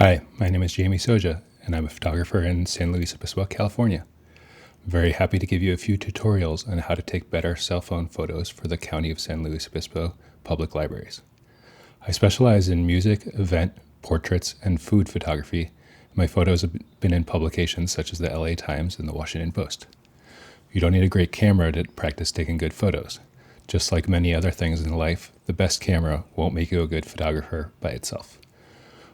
Hi, my name is Jamie Soja, and I'm a photographer in San Luis Obispo, California. I'm very happy to give you a few tutorials on how to take better cell phone photos for the County of San Luis Obispo public libraries. I specialize in music, event, portraits, and food photography. My photos have been in publications such as the LA Times and the Washington Post. You don't need a great camera to practice taking good photos. Just like many other things in life, the best camera won't make you a good photographer by itself.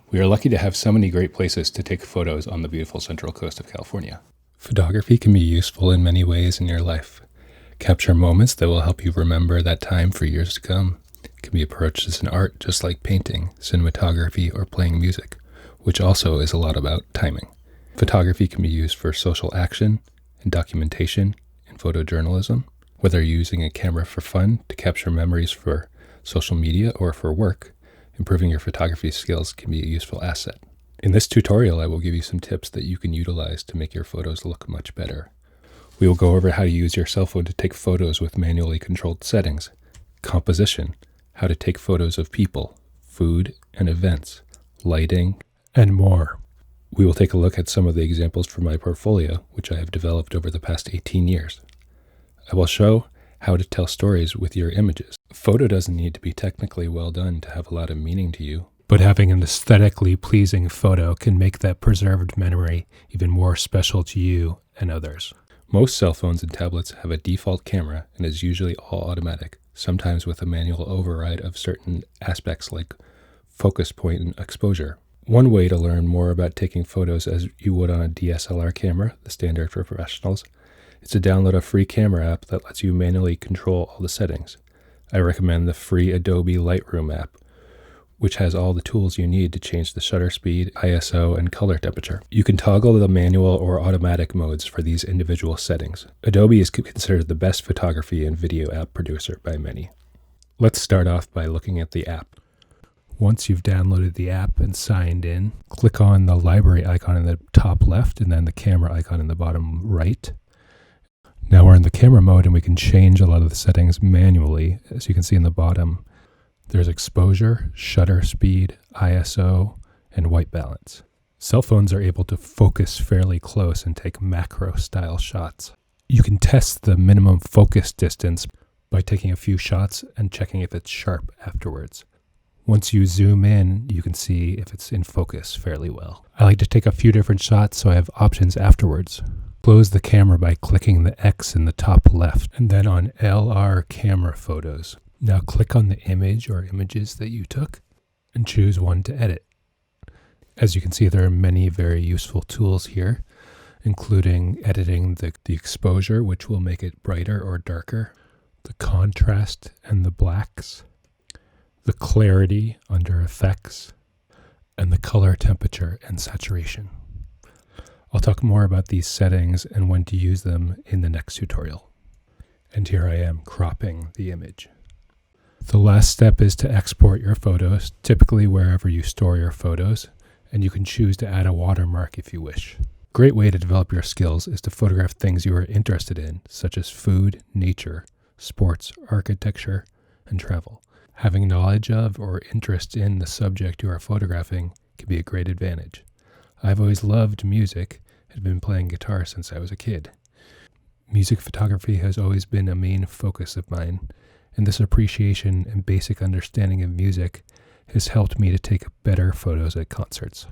We are lucky to have so many great places to take photos on the beautiful Central Coast of California. Photography can be useful in many ways in your life. Capture moments that will help you remember that time for years to come. It can be approached as an art just like painting, cinematography, or playing music, which also is a lot about timing. Photography can be used for social action and documentation and photojournalism, whether you're using a camera for fun to capture memories for social media or for work. Improving your photography skills can be a useful asset. In this tutorial, I will give you some tips that you can utilize to make your photos look much better. We will go over how to use your cell phone to take photos with manually controlled settings, composition, how to take photos of people, food and events, lighting, and more. We will take a look at some of the examples from my portfolio, which I have developed over the past 18 years. I will show how to tell stories with your images. A photo doesn't need to be technically well done to have a lot of meaning to you, but having an aesthetically pleasing photo can make that preserved memory even more special to you and others. Most cell phones and tablets have a default camera and is usually all automatic, sometimes with a manual override of certain aspects like focus point and exposure. One way to learn more about taking photos as you would on a DSLR camera, the standard for professionals, is to download a free camera app that lets you manually control all the settings. I recommend the free Adobe Lightroom app, which has all the tools you need to change the shutter speed, ISO, and color temperature. You can toggle the manual or automatic modes for these individual settings. Adobe is considered the best photography and video app producer by many. Let's start off by looking at the app. Once you've downloaded the app and signed in, click on the library icon in the top left and then the camera icon in the bottom right. Now we're in the camera mode and we can change a lot of the settings manually. As you can see in the bottom, there's exposure, shutter speed, ISO, and white balance. Cell phones are able to focus fairly close and take macro style shots. You can test the minimum focus distance by taking a few shots and checking if it's sharp afterwards. Once you zoom in, you can see if it's in focus fairly well. I like to take a few different shots so I have options afterwards. Close the camera by clicking the X in the top left and then on LR camera photos. Now click on the image or images that you took and choose one to edit. As you can see, there are many very useful tools here, including editing the exposure, which will make it brighter or darker, the contrast and the blacks, the clarity under effects, and the color temperature and saturation. I'll talk more about these settings and when to use them in the next tutorial. And here I am cropping the image. The last step is to export your photos, typically wherever you store your photos, and you can choose to add a watermark if you wish. A great way to develop your skills is to photograph things you are interested in, such as food, nature, sports, architecture, and travel. Having knowledge of or interest in the subject you are photographing can be a great advantage. I've always loved music and been playing guitar since I was a kid. Music photography has always been a main focus of mine, and this appreciation and basic understanding of music has helped me to take better photos at concerts.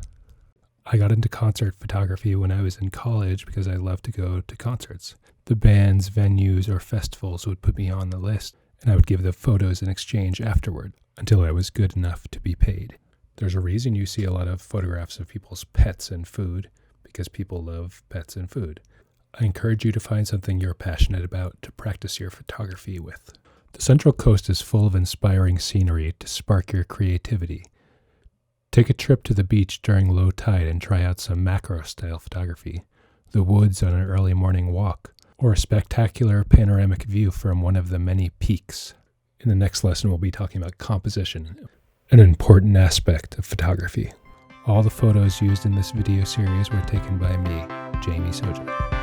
I got into concert photography when I was in college because I loved to go to concerts. The bands, venues, or festivals would put me on the list, and I would give the photos in exchange afterward until I was good enough to be paid. There's a reason you see a lot of photographs of people's pets and food, because people love pets and food. I encourage you to find something you're passionate about to practice your photography with. The Central Coast is full of inspiring scenery to spark your creativity. Take a trip to the beach during low tide and try out some macro-style photography, the woods on an early morning walk, or a spectacular panoramic view from one of the many peaks. In the next lesson, we'll be talking about composition, an important aspect of photography. All the photos used in this video series were taken by me, Jamie Soja.